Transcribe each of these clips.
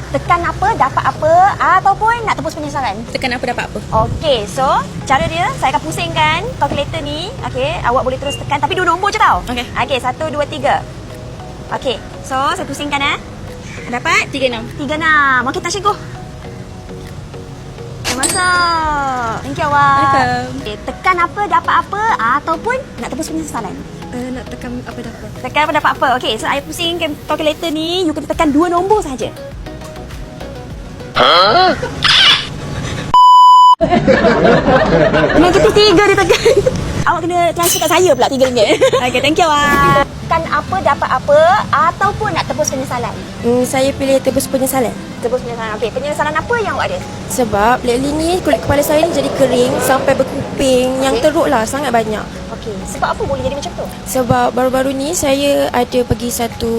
tekan apa, dapat apa, ataupun nak tebus penyesalan. Tekan apa dapat apa. Okey, so cara dia saya akan pusingkan kalkulator ni. Okey, awak boleh terus tekan tapi 2 nombor je tau. Okey. Okey, 1 2 3. Okey, so saya pusingkan Dapat 36. 36. Okey, Tasha go. Masuk. Thank you awak. Welcome. Okay, tekan apa dapat apa ataupun nak tebus penyesalan. Nak tekan apa dapat. Tekan apa dapat apa. Okey, so saya pusingkan kalkulator ni, you kena tekan 2 nombor saja. Negatif 3 dia tekan. Awak kena transfer kat saya pula RM3. Okey, thank you awak. Tekan apa dapat apa ataupun nak tebus penyesalan. Saya pilih tebus penyesalan. Tebus penyesalan. Okey, penyesalan apa yang awak ada? Sebab lately ni kulit kepala saya ni jadi kering sampai berkuping. Yang teruk lah, sangat banyak. Okey, sebab apa boleh jadi macam tu? Sebab baru-baru ni saya ada pergi satu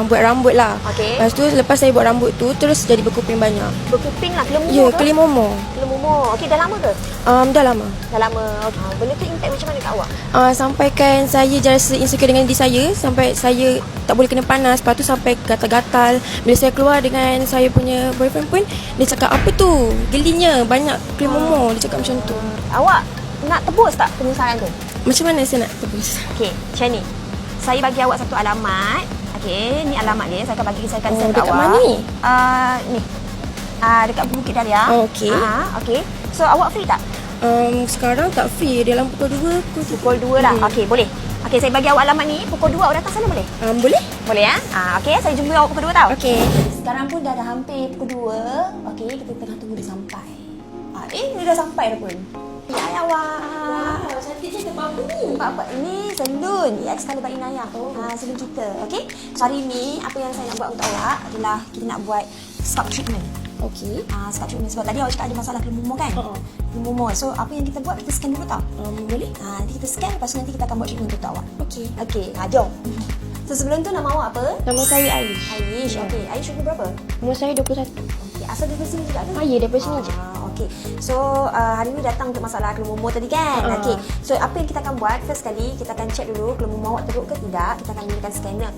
buat rambut lah. Okey. Lepas tu lepas saya buat rambut tu terus jadi berkuping banyak. Berkuping lah, kelemu Ya, ke? kelimomo. Kelemu. Okey, dah lama ke? Dah lama. Dah lama. Okay. Benda tu impact macam mana kat awak? Sampaikan saya rasa insecure dengan diri saya. Sampai saya tak boleh kena panas. Lepas tu sampai gatal-gatal. Bila saya keluar dengan saya punya boyfriend pun, dia cakap apa tu? Gelinya banyak kelimomo. Dia cakap macam tu. Awak nak tebus tak penyesalan tu? Macam mana saya nak tebus? Okey, macam ni. Saya bagi awak satu alamat. Okey, ni alamat dia. Saya akan bagi saya akan send kat dekat awak. mana ni? Ni. Dekat Bukit Dahlia. Okey. Okey. So awak free tak? Sekarang tak free. Dalam pukul 2 Pukul 2 lah. Okey, boleh. Okey, saya bagi awak alamat ni. Pukul 2 awak datang sana boleh? Boleh? Boleh ya? Okey, saya jumpa awak pukul 2 tau. Okey. Sekarang pun dah hampir pukul 2. Okey, kita tengah tunggu dia sampai. Dia dah sampai dah pun. Ya awak. Wow, cantik je tempat apa ni? Tempat apa? Ini salon. Ya, sekali Mbak Inayah. Salon kita. Okey. So, hari ni apa yang saya nak buat untuk awak adalah kita nak buat scalp treatment. Okey. Scalp treatment sebab tadi awak cakap ada masalah kelumumo kan? Kelumumo. So, apa yang kita buat? Kita scan dulu tau. Boleh? Nanti kita scan, lepas tu nanti kita akan buat treatment untuk awak. Okey. Okey, jom. So, sebelum tu nama awak apa? Nama saya Aish. Aish. Okey. Aish umur berapa? Umur saya 21. Okay. Asal dari sini juga ke? Ya, daripada sini je. Okey. So, hari ni datang untuk masalah kelumumo tadi kan? Okey. So, apa yang kita akan buat? First kali, kita akan check dulu kelumumo awak teruk ke tidak. Kita akan gunakan scanner.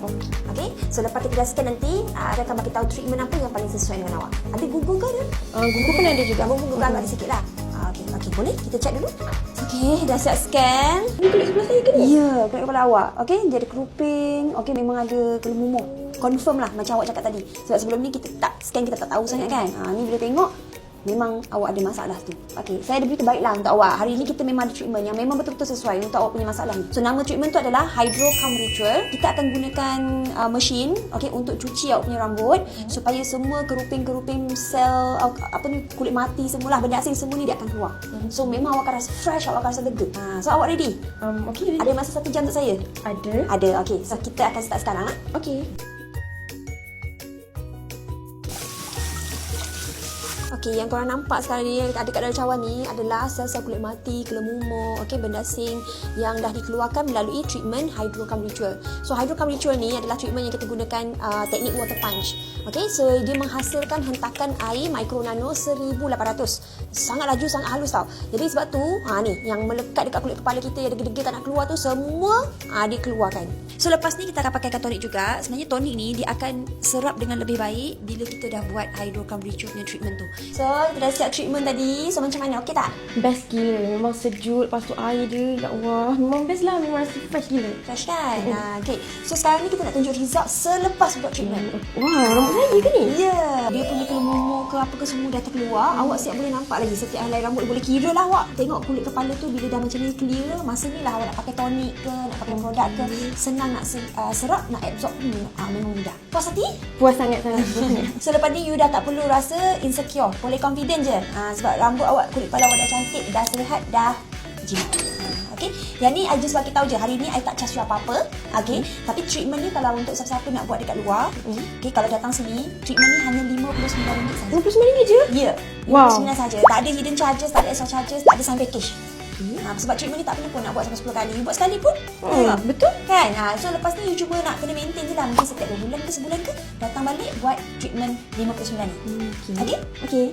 Okey. So, lepas kita dah scan nanti, dia akan bagi tahu treatment apa yang paling sesuai dengan awak. Ada Google ke ada? Google pun ada juga. Google ada sikit lah. Okey, boleh? Kita check dulu. Okey, dah siap scan. Ini kulit sebelah saya ke ni? Ya, kulit kepala awak. Okey, dia ada keruping. Okey, memang ada kelumumo. Confirm lah macam awak cakap tadi. Sebab sebelum ni kita tak scan, kita tak tahu sangat kan. Ni bila tengok, memang awak ada masalah tu. Okey, saya ada berita baik lah untuk awak. Hari ni kita memang ada treatment yang memang betul-betul sesuai untuk awak punya masalah ni. So, nama treatment tu adalah Hydro Calm Ritual. Kita akan gunakan mesin, okey, untuk cuci awak punya rambut supaya semua keruping-keruping sel kulit mati semualah, benda asing semua ni dia akan keluar. So, memang awak akan rasa fresh, awak akan rasa lega. So, awak ready? Okey. Ada masa 1 jam untuk saya? Ada. Ada. Okey, so kita akan start sekarang lah. Okey. Okey, yang korang nampak sekarang ni, yang ada kat dalam cawan ni adalah sel-sel kulit mati, kelumumo, okey, benda asing yang dah dikeluarkan melalui treatment Hydro Calm Ritual. So, Hydro Calm Ritual ni adalah treatment yang kita gunakan teknik water punch. Okey, so dia menghasilkan hentakan air mikronano 1800. Sangat laju, sangat halus tau. Jadi sebab tu, ni yang melekat dekat kulit kepala kita yang degil-degil tak nak keluar tu semua dikeluarkan. So, lepas ni kita akan pakaikan tonik juga. Sebenarnya tonik ni dia akan serap dengan lebih baik bila kita dah buat Hydro Calm Ritual punya treatment tu. So, kita dah siap treatment tadi. So, macam mana? Okey tak? Best gila. Memang sejuk. Lepas tu air dia. Ya Allah. Memang best lah. Memang rasa fresh gila. Fresh kan? Okey. So, sekarang ni kita nak tunjuk result selepas buat treatment. Wah, rambut saya ke ni? Ya. Dia punya kelumumo ke apa ke semua dah terkeluar. Awak siap boleh nampak lagi setiap helai rambut. Boleh kira lah awak. Tengok kulit kepala tu bila dah macam ni clear. Masa ni lah awak nak pakai tonik ke, nak pakai produk ke. Senang nak serap, nak absorb. Memang mudah. Puas hati? Puas sangat-sangat. So, lepas ni you dah tak perlu rasa insecure. Boleh confident je. Sebab rambut awak, kulit kepala awak dah cantik, dah sihat, dah jimat. Okey. Yang ni I just bagi tahu je. Hari ni I tak charge you apa-apa. Okey. Tapi treatment ni kalau untuk siapa-siapa nak buat dekat luar, okey, kalau datang sini, treatment ni hanya RM59 saja. RM59 je? Ya. Wow. RM59 saja. Tak ada hidden charges, tak ada extra charges, tak ada sign package. Sebab treatment ni tak perlu pun nak buat sampai 10 kali. You buat sekali pun. Betul? Kan? So lepas ni you cuba nak kena maintain je lah. Mungkin setiap 2 bulan ke sebulan ke datang balik buat treatment RM59 ni. Okey? Okey.